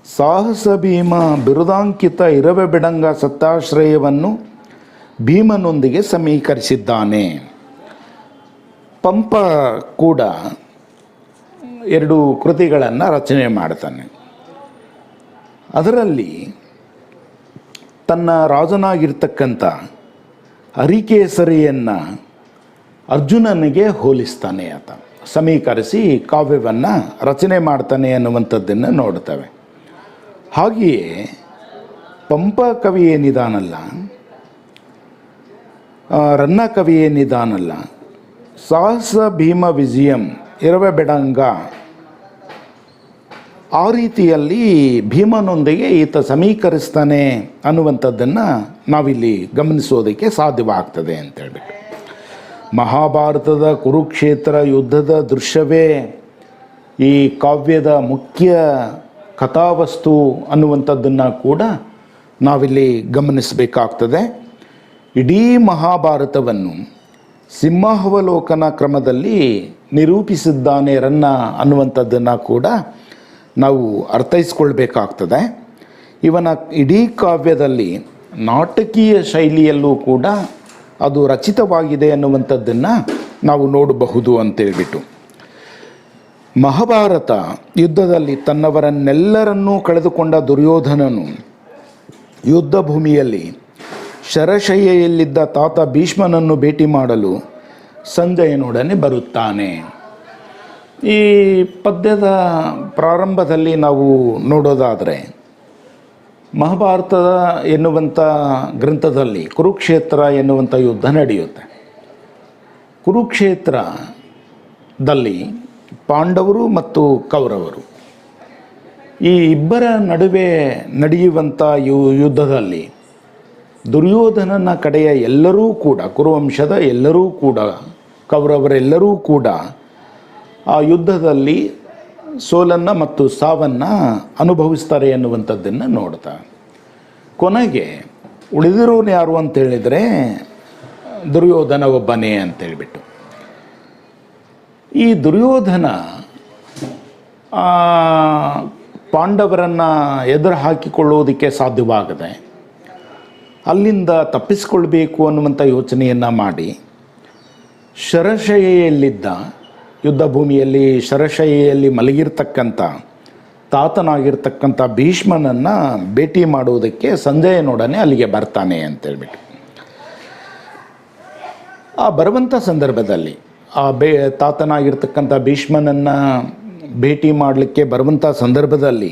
Speaker 1: ಸಾಹಸ ಭೀಮ ಬಿರುದಾಂಕಿತ ಇರವೆಬೆಡಂಗ ಸತ್ತಾಶ್ರಯವನ್ನು ಭೀಮನೊಂದಿಗೆ ಸಮೀಕರಿಸಿದ್ದಾನೆ. ಪಂಪ ಕೂಡ 2 ಕೃತಿಗಳನ್ನು ರಚನೆ ಮಾಡ್ತಾನೆ. ಅದರಲ್ಲಿ ತನ್ನ ರಾಜನಾಗಿರ್ತಕ್ಕಂಥ ಅರಿಕೇಸರಿಯನ್ನು ಅರ್ಜುನನಿಗೆ ಹೋಲಿಸ್ತಾನೆ. ಆತ ಸಮೀಕರಿಸಿ ಕಾವ್ಯವನ್ನು ರಚನೆ ಮಾಡ್ತಾನೆ ಅನ್ನುವಂಥದ್ದನ್ನು ನೋಡ್ತೇವೆ. ಹಾಗೆಯೇ ಪಂಪ ಕವಿ ಏನಿದಾನಲ್ಲ, ರನ್ನ ಕವಿ ಏನಿದಾನಲ್ಲ, ಸಾಹಸ ಭೀಮ ವಿಜಯಂ ಇರಬೇಬೇಡಂಗ ಆ ರೀತಿಯಲ್ಲಿ ಭೀಮನೊಂದಿಗೆ ಈತ ಸಮೀಕರಿಸ್ತಾನೆ ಅನ್ನುವಂಥದ್ದನ್ನು ನಾವಿಲ್ಲಿ ಗಮನಿಸೋದಕ್ಕೆ ಸಾಧ್ಯವಾಗ್ತದೆ ಅಂತೇಳ್ಬಿಟ್ಟು. ಮಹಾಭಾರತದ ಕುರುಕ್ಷೇತ್ರ ಯುದ್ಧದ ದೃಶ್ಯವೇ ಈ ಕಾವ್ಯದ ಮುಖ್ಯ ಕಥಾವಸ್ತು ಅನ್ನುವಂಥದ್ದನ್ನು ಕೂಡ ನಾವಿಲ್ಲಿ ಗಮನಿಸಬೇಕಾಗ್ತದೆ. ಇಡೀ ಮಹಾಭಾರತವನ್ನು ಸಿಂಹಾವಲೋಕನ ಕ್ರಮದಲ್ಲಿ ನಿರೂಪಿಸಿದ್ದಾನೆ ರನ್ನ ಅನ್ನುವಂಥದ್ದನ್ನು ಕೂಡ ನಾವು ಅರ್ಥೈಸ್ಕೊಳ್ಬೇಕಾಗ್ತದೆ. ಇವನ ಇಡೀ ಕಾವ್ಯದಲ್ಲಿ ನಾಟಕೀಯ ಶೈಲಿಯಲ್ಲೂ ಕೂಡ ಅದು ರಚಿತವಾಗಿದೆ ಅನ್ನುವಂಥದ್ದನ್ನು ನಾವು ನೋಡಬಹುದು ಅಂತೇಳ್ಬಿಟ್ಟು. ಮಹಾಭಾರತ ಯುದ್ಧದಲ್ಲಿ ತನ್ನವರನ್ನೆಲ್ಲರನ್ನೂ ಕಳೆದುಕೊಂಡ ದುರ್ಯೋಧನನು ಯುದ್ಧ ಭೂಮಿಯಲ್ಲಿ ಶರಶಯ್ಯೆಯಲ್ಲಿದ್ದ ತಾತ ಭೀಷ್ಮನನ್ನು ಭೇಟಿ ಮಾಡಲು ಸಂಜಯನೊಡನೆ ಬರುತ್ತಾನೆ. ಈ ಪದ್ಯದ ಪ್ರಾರಂಭದಲ್ಲಿ ನಾವು ನೋಡೋದಾದರೆ ಮಹಾಭಾರತದ ಎನ್ನುವಂಥ ಗ್ರಂಥದಲ್ಲಿ ಕುರುಕ್ಷೇತ್ರ ಎನ್ನುವಂಥ ಯುದ್ಧ ನಡೆಯುತ್ತೆ. ಕುರುಕ್ಷೇತ್ರದಲ್ಲಿ ಪಾಂಡವರು ಮತ್ತು ಕೌರವರು ಈ ಇಬ್ಬರ ನಡುವೆ ನಡೆಯುವಂಥ ಯುದ್ಧದಲ್ಲಿ ದುರ್ಯೋಧನನ ಕಡೆಯ ಎಲ್ಲರೂ ಕೂಡ, ಕುರುವಂಶದ ಎಲ್ಲರೂ ಕೂಡ, ಕೌರವರೆಲ್ಲರೂ ಕೂಡ ಆ ಯುದ್ಧದಲ್ಲಿ ಸೋಲನ್ನು ಮತ್ತು ಸಾವನ್ನು ಅನುಭವಿಸ್ತಾರೆ ಎನ್ನುವಂಥದ್ದನ್ನು ನೋಡ್ತಾ ಕೊನೆಗೆ ಉಳಿದಿರೋನು ಯಾರು ಅಂತೇಳಿದರೆ ದುರ್ಯೋಧನ ಒಬ್ಬನೇ ಅಂತೇಳ್ಬಿಟ್ಟು. ಈ ದುರ್ಯೋಧನ ಪಾಂಡವರನ್ನು ಎದುರು ಹಾಕಿಕೊಳ್ಳೋದಕ್ಕೆ ಸಾಧ್ಯವಾಗದೆ ಅಲ್ಲಿಂದ ತಪ್ಪಿಸಿಕೊಳ್ಬೇಕು ಅನ್ನುವಂಥ ಯೋಚನೆಯನ್ನು ಮಾಡಿ ಶರಶಯ್ಯೆಯಲ್ಲಿದ್ದ ಯುದ್ಧ ಭೂಮಿಯಲ್ಲಿ ಶರಶಯ್ಯೆಯಲ್ಲಿ ಮಲಗಿರ್ತಕ್ಕಂಥ ತಾತನಾಗಿರ್ತಕ್ಕಂಥ ಭೀಷ್ಮನನ್ನು ಭೇಟಿ ಮಾಡುವುದಕ್ಕೆ ಸಂಜಯನೊಡನೆ ಅಲ್ಲಿಗೆ ಬರ್ತಾನೆ ಅಂತೇಳ್ಬಿಟ್ಟು. ಆ ಬರುವಂಥ ಸಂದರ್ಭದಲ್ಲಿ ತಾತನಾಗಿರ್ತಕ್ಕಂಥ ಭೀಷ್ಮನನ್ನು ಭೇಟಿ ಮಾಡಲಿಕ್ಕೆ ಬರುವಂಥ ಸಂದರ್ಭದಲ್ಲಿ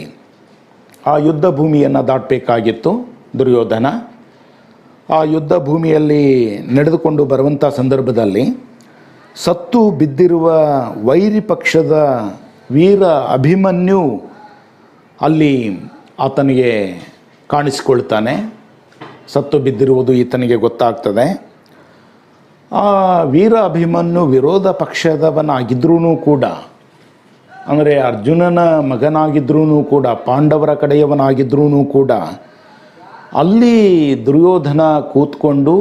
Speaker 1: ಆ ಯುದ್ಧ ಭೂಮಿಯನ್ನು ದಾಟಬೇಕಾಗಿತ್ತು ದುರ್ಯೋಧನ. ಆ ಯುದ್ಧ ಭೂಮಿಯಲ್ಲಿ ನಡೆದುಕೊಂಡು ಬರುವಂಥ ಸಂದರ್ಭದಲ್ಲಿ ಸತ್ತು ಬಿದ್ದಿರುವ ವೈರಿ ಪಕ್ಷದ ವೀರ ಅಭಿಮನ್ಯು ಅಲ್ಲಿ ಆತನಿಗೆ ಕಾಣಿಸಿಕೊಳ್ತಾನೆ. ಸತ್ತು ಬಿದ್ದಿರುವುದು ಈತನಿಗೆ ಗೊತ್ತಾಗ್ತದೆ. ಆ ವೀರ ಅಭಿಮನ್ಯು ವಿರೋಧ ಪಕ್ಷದವನಾಗಿದ್ರೂ ಕೂಡ, ಅಂದರೆ ಅರ್ಜುನನ ಮಗನಾಗಿದ್ರೂ ಕೂಡ, ಪಾಂಡವರ ಕಡೆಯವನಾಗಿದ್ರೂ ಕೂಡ ಅಲ್ಲಿ ದುರ್ಯೋಧನ ಕೂತ್ಕೊಂಡು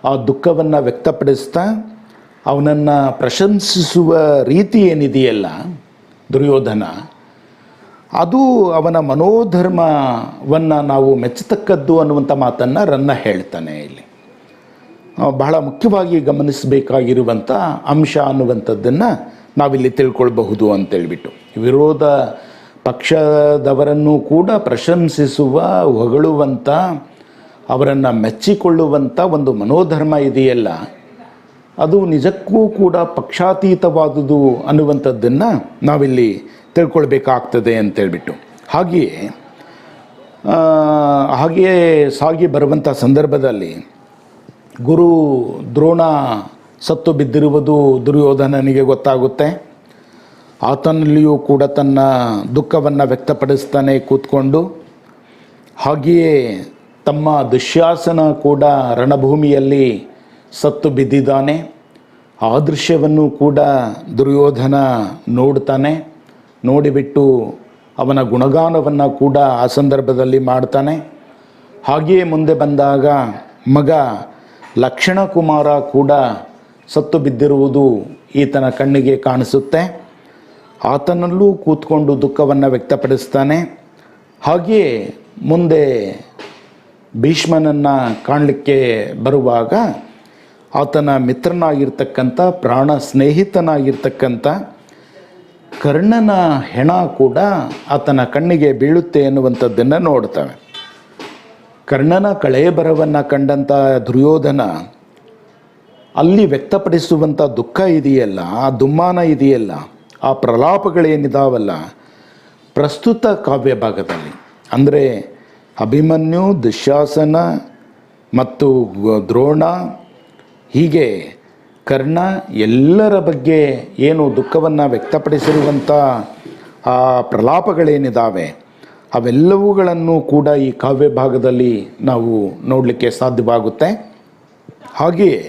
Speaker 1: ಆ ದುಃಖವನ್ನು ವ್ಯಕ್ತಪಡಿಸ್ತಾ ಅವನನ್ನು ಪ್ರಶಂಸಿಸುವ ರೀತಿ ಏನಿದೆಯಲ್ಲ ದುರ್ಯೋಧನ, ಅದು ಅವನ ಮನೋಧರ್ಮವನ್ನು ನಾವು ಮೆಚ್ಚತಕ್ಕದ್ದು ಅನ್ನುವಂಥ ಮಾತನ್ನು ರನ್ನ ಹೇಳ್ತಾನೆ. ಇಲ್ಲಿ ಬಹಳ ಮುಖ್ಯವಾಗಿ ಗಮನಿಸಬೇಕಾಗಿರುವಂಥ ಅಂಶ ಅನ್ನುವಂಥದ್ದನ್ನು ನಾವಿಲ್ಲಿ ತಿಳ್ಕೊಳ್ಬಹುದು ಅಂತೇಳ್ಬಿಟ್ಟು. ವಿರೋಧ ಪಕ್ಷದವರನ್ನು ಕೂಡ ಪ್ರಶಂಸಿಸುವ, ಹೊಗಳುವಂಥ, ಅವರನ್ನು ಮೆಚ್ಚಿಕೊಳ್ಳುವಂಥ ಒಂದು ಮನೋಧರ್ಮ ಇದೆಯಲ್ಲ, ಅದು ನಿಜಕ್ಕೂ ಕೂಡ ಪಕ್ಷಾತೀತವಾದುದು ಅನ್ನುವಂಥದ್ದನ್ನು ನಾವಿಲ್ಲಿ ತಿಳ್ಕೊಳ್ಬೇಕಾಗ್ತದೆ ಅಂತೇಳ್ಬಿಟ್ಟು. ಹಾಗೆಯೇ ಸಾಗಿ ಬರುವಂಥ ಸಂದರ್ಭದಲ್ಲಿ ಗುರು ದ್ರೋಣ ಸತ್ತು ಬಿದ್ದಿರುವುದು ದುರ್ಯೋಧನನಿಗೆ ಗೊತ್ತಾಗುತ್ತೆ. ಆತನಲ್ಲಿಯೂ ಕೂಡ ತನ್ನ ದುಃಖವನ್ನು ವ್ಯಕ್ತಪಡಿಸ್ತಾನೆ ಕೂತ್ಕೊಂಡು. ಹಾಗೆಯೇ ತಮ್ಮ ದುಶ್ಯಾಸನ ಕೂಡ ರಣಭೂಮಿಯಲ್ಲಿ ಸತ್ತು ಬಿದ್ದಿದ್ದಾನೆ. ಆ ದೃಶ್ಯವನ್ನು ಕೂಡ ದುರ್ಯೋಧನ ನೋಡ್ತಾನೆ. ನೋಡಿಬಿಟ್ಟು ಅವನ ಗುಣಗಾನವನ್ನು ಕೂಡ ಆ ಸಂದರ್ಭದಲ್ಲಿ ಮಾಡ್ತಾನೆ. ಹಾಗೆಯೇ ಮುಂದೆ ಬಂದಾಗ ಮಗ ಲಕ್ಷಣ ಕುಮಾರ ಕೂಡ ಸತ್ತು ಬಿದ್ದಿರುವುದು ಈತನ ಕಣ್ಣಿಗೆ ಕಾಣಿಸುತ್ತೆ. ಆತನಲ್ಲೂ ಕೂತ್ಕೊಂಡು ದುಃಖವನ್ನು ವ್ಯಕ್ತಪಡಿಸ್ತಾನೆ. ಹಾಗೆಯೇ ಮುಂದೆ ಭೀಷ್ಮನನ್ನು ಕಾಣಲಿಕ್ಕೆ ಬರುವಾಗ ಆತನ ಮಿತ್ರನಾಗಿರ್ತಕ್ಕಂಥ, ಪ್ರಾಣ ಸ್ನೇಹಿತನಾಗಿರ್ತಕ್ಕಂಥ ಕರ್ಣನ ಹೆಣ ಕೂಡ ಆತನ ಕಣ್ಣಿಗೆ ಬೀಳುತ್ತೆ ಎನ್ನುವಂಥದ್ದನ್ನು ನೋಡ್ತವೆ. ಕರ್ಣನ ಕಳೇಬರವನ್ನು ಕಂಡಂಥ ದುರ್ಯೋಧನ ಅಲ್ಲಿ ವ್ಯಕ್ತಪಡಿಸುವಂಥ ದುಃಖ ಇದೆಯಲ್ಲ, ಆ ದುಮ್ಮಾನ ಇದೆಯಲ್ಲ, ಆ ಪ್ರಲಾಪಗಳೇನಿದಾವಲ್ಲ, ಪ್ರಸ್ತುತ ಕಾವ್ಯ ಭಾಗದಲ್ಲಿ ಅಂದರೆ ಅಭಿಮನ್ಯು, ದುಶ್ಯಾಸನ ಮತ್ತು ದ್ರೋಣ, ಹೀಗೆ ಕರ್ಣ ಎಲ್ಲರ ಬಗ್ಗೆ ಏನು ದುಃಖವನ್ನು ವ್ಯಕ್ತಪಡಿಸಿರುವಂಥ ಆ ಪ್ರಲಾಪಗಳೇನಿದ್ದಾವೆ ಅವೆಲ್ಲವುಗಳನ್ನು ಕೂಡ ಈ ಕಾವ್ಯ ಭಾಗದಲ್ಲಿ ನಾವು ನೋಡಲಿಕ್ಕೆ ಸಾಧ್ಯವಾಗುತ್ತೆ. ಹಾಗೆಯೇ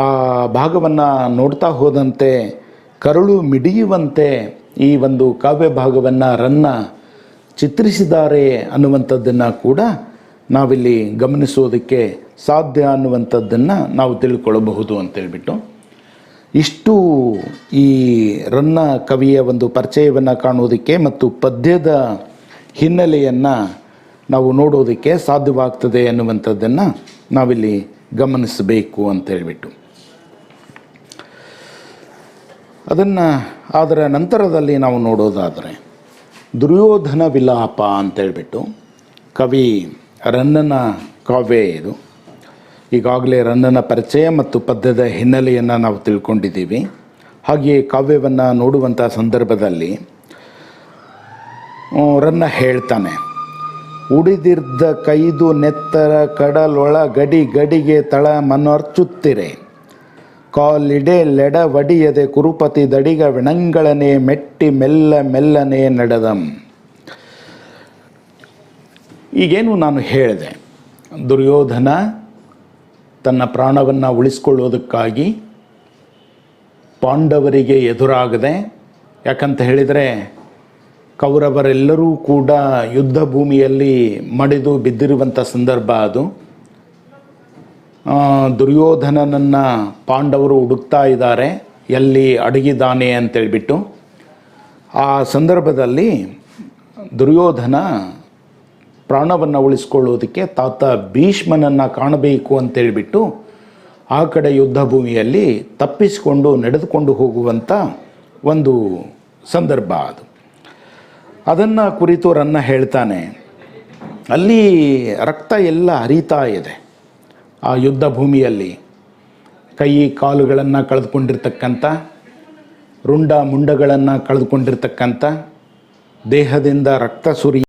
Speaker 1: ಆ ಭಾಗವನ್ನು ನೋಡ್ತಾ ಹೋದಂತೆ ಕರುಳು ಮಿಡಿಯುವಂತೆ ಈ ಒಂದು ಕಾವ್ಯ ಭಾಗವನ್ನು ರನ್ನ ಚಿತ್ರಿಸಿದ್ದಾರೆ ಅನ್ನುವಂಥದ್ದನ್ನು ಕೂಡ ನಾವಿಲ್ಲಿ ಗಮನಿಸೋದಕ್ಕೆ ಸಾಧ್ಯ ಅನ್ನುವಂಥದ್ದನ್ನು ನಾವು ತಿಳ್ಕೊಳ್ಳಬಹುದು ಅಂತೇಳ್ಬಿಟ್ಟು ಇಷ್ಟು ಈ ರನ್ನ ಕವಿಯ ಒಂದು ಪರಿಚಯವನ್ನು ಕಾಣೋದಕ್ಕೆ ಮತ್ತು ಪದ್ಯದ ಹಿನ್ನೆಲೆಯನ್ನು ನಾವು ನೋಡೋದಕ್ಕೆ ಸಾಧ್ಯವಾಗ್ತದೆ ಅನ್ನುವಂಥದ್ದನ್ನು ನಾವಿಲ್ಲಿ ಗಮನಿಸಬೇಕು ಅಂತೇಳ್ಬಿಟ್ಟು ಅದರ ನಂತರದಲ್ಲಿ ನಾವು ನೋಡೋದಾದರೆ ದುರ್ಯೋಧನ ವಿಲಾಪ ಅಂತೇಳ್ಬಿಟ್ಟು ಕವಿ ರನ್ನನ ಕಾವ್ಯ ಇದು. ಈಗಾಗಲೇ ರನ್ನನ ಪರಿಚಯ ಮತ್ತು ಪದ್ಯದ ಹಿನ್ನೆಲೆಯನ್ನು ನಾವು ತಿಳ್ಕೊಂಡಿದ್ದೀವಿ. ಹಾಗೆಯೇ ಕಾವ್ಯವನ್ನು ನೋಡುವಂಥ ಸಂದರ್ಭದಲ್ಲಿ ರನ್ನ ಹೇಳ್ತಾನೆ, ಉಡಿದಿರ್ದ ಕೈದು ನೆತ್ತರ ಕಡಲೊಳ ಗಡಿ ಗಡಿಗೆ ತಳ ಮನರ್ಚುತ್ತಿರೆ ಕಾಲಿಡೆ ಲೆಡ ವಡಿಯದೆ ಕುರುಪತಿ ದಡಿಗ ವಿಣಂಗಳನೆ ಮೆಟ್ಟಿ ಮೆಲ್ಲ ಮೆಲ್ಲನೆ ನಡೆದಂ. ಈಗೇನು ನಾನು ಹೇಳಿದೆ, ದುರ್ಯೋಧನ ತನ್ನ ಪ್ರಾಣವನ್ನು ಉಳಿಸ್ಕೊಳ್ಳೋದಕ್ಕಾಗಿ ಪಾಂಡವರಿಗೆ ಎದುರಾಗದೆ, ಯಾಕಂತ ಹೇಳಿದರೆ ಕೌರವರೆಲ್ಲರೂ ಕೂಡ ಯುದ್ಧ ಭೂಮಿಯಲ್ಲಿ ಮಡಿದು ಬಿದ್ದಿರುವಂಥ ಸಂದರ್ಭ ಅದು. ದುರ್ಯೋಧನನನ್ನು ಪಾಂಡವರು ಹುಡುಕ್ತಾ ಇದ್ದಾರೆ, ಎಲ್ಲಿ ಅಡಗಿದ್ದಾನೆ ಅಂತೇಳ್ಬಿಟ್ಟು. ಆ ಸಂದರ್ಭದಲ್ಲಿ ದುರ್ಯೋಧನ ಪ್ರಾಣವನ್ನು ಉಳಿಸ್ಕೊಳ್ಳೋದಕ್ಕೆ ತಾತ ಭೀಷ್ಮನನ್ನು ಕಾಣಬೇಕು ಅಂತೇಳ್ಬಿಟ್ಟು ಆ ಕಡೆ ಯುದ್ಧ ಭೂಮಿಯಲ್ಲಿ ತಪ್ಪಿಸಿಕೊಂಡು ನಡೆದುಕೊಂಡು ಹೋಗುವಂಥ ಒಂದು ಸಂದರ್ಭ ಅದು. ಅದನ್ನು ಕುರಿತು ರನ್ನ ಹೇಳ್ತಾನೆ, ಅಲ್ಲಿ ರಕ್ತ ಎಲ್ಲ ಹರಿತಾ ಇದೆ. ಆ ಯುದ್ಧ ಭೂಮಿಯಲ್ಲಿ ಕೈ ಕಾಲುಗಳನ್ನು ಕಳೆದುಕೊಂಡಿರ್ತಕ್ಕಂಥ, ರುಂಡ ಮುಂಡಗಳನ್ನು ಕಳೆದುಕೊಂಡಿರ್ತಕ್ಕಂಥ, ದೇಹದಿಂದ ರಕ್ತ ಸುರಿ